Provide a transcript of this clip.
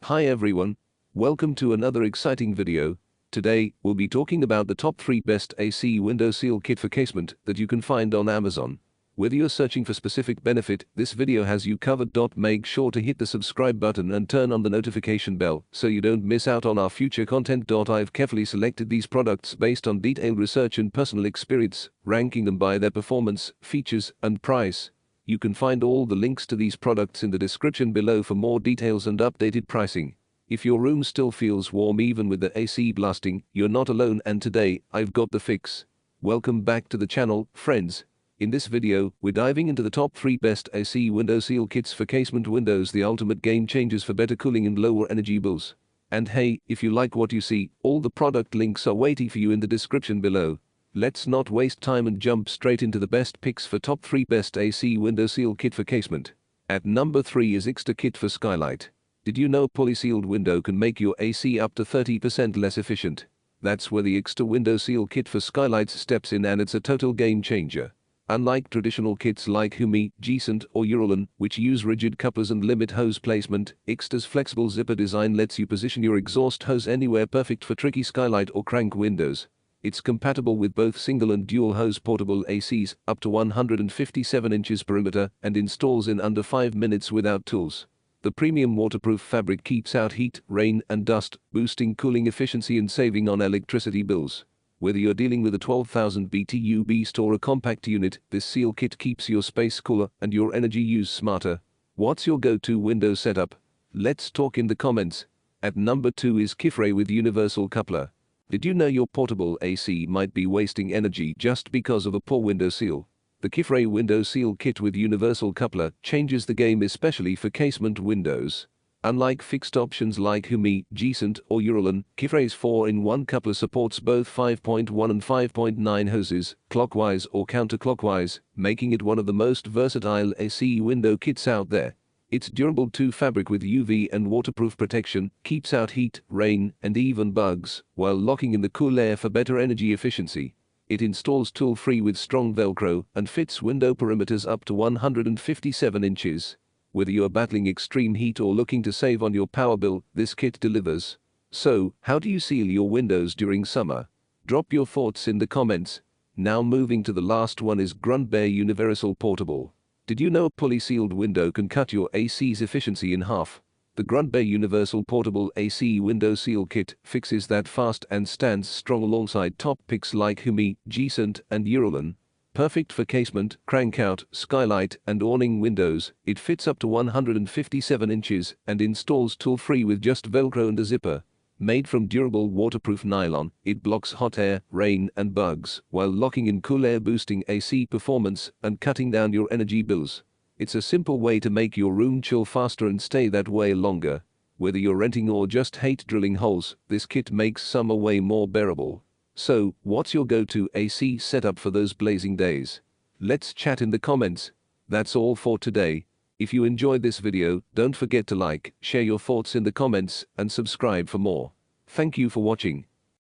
Hi everyone, welcome to another exciting video. Today, we'll be talking about the top 3 best AC window seal kit for casement that you can find on Amazon. Whether you're searching for specific benefit, this video has you covered. Make sure to hit the subscribe button and turn on the notification bell so you don't miss out on our future content. I've carefully selected these products based on detailed research and personal experience, ranking them by their performance, features, and price. You can find all the links to these products in the description below for more details and updated pricing. If your room still feels warm even with the AC blasting, you're not alone, and today, I've got the fix. Welcome back to the channel, friends. In this video, we're diving into the top 3 best AC window seal kits for casement windows, the ultimate game changers for better cooling and lower energy bills. And hey, if you like what you see, all the product links are waiting for you in the description below. Let's not waste time and jump straight into the best picks for top 3 best AC window seal kit for casement. At number 3 is Ikstar kit for Skylight. Did you know poly-sealed window can make your AC up to 30% less efficient? That's where the Ikstar Window Seal Kit for Skylights steps in, and it's a total game changer. Unlike traditional kits like HOOMEE, Jeacent, or Yirilan, which use rigid couplers and limit hose placement, Ikstar's flexible zipper design lets you position your exhaust hose anywhere, perfect for tricky skylight or crank windows. It's compatible with both single and dual hose portable ACs, up to 157 inches perimeter, and installs in under 5 minutes without tools. The premium waterproof fabric keeps out heat, rain, and dust, boosting cooling efficiency and saving on electricity bills. Whether you're dealing with a 12,000 BTU beast or a compact unit, this seal kit keeps your space cooler and your energy use smarter. What's your go-to window setup? Let's talk in the comments. At number 2 is kifiray with universal coupler. Did you know your portable AC might be wasting energy just because of a poor window seal? The kifiray window seal kit with universal coupler changes the game, especially for casement windows. Unlike fixed options like HOOMEE, Jeacent, or Yirilan, kifiray's 4-in-1 coupler supports both 5.1 and 5.9 hoses, clockwise or counterclockwise, making it one of the most versatile AC window kits out there. Its durable 2 fabric with UV and waterproof protection keeps out heat, rain, and even bugs, while locking in the cool air for better energy efficiency. It installs tool-free with strong Velcro and fits window perimeters up to 157 inches. Whether you're battling extreme heat or looking to save on your power bill, this kit delivers. So, how do you seal your windows during summer? Drop your thoughts in the comments. Now moving to the last one is Gruntbear Universal Portable. Did you know a pulley-sealed window can cut your AC's efficiency in half? The Gruntbear Universal Portable AC Window Seal Kit fixes that fast and stands strong alongside top picks like HOOMEE, Jeacent, and Yirilan. Perfect for casement, crank-out, skylight, and awning windows, it fits up to 157 inches and installs tool-free with just Velcro and a zipper. Made from durable waterproof nylon, it blocks hot air, rain, and bugs, while locking in cool air, boosting AC performance and cutting down your energy bills. It's a simple way to make your room chill faster and stay that way longer. Whether you're renting or just hate drilling holes, this kit makes summer way more bearable. So, what's your go-to AC setup for those blazing days? Let's chat in the comments. That's all for today. If you enjoyed this video, don't forget to like, share your thoughts in the comments, and subscribe for more. Thank you for watching.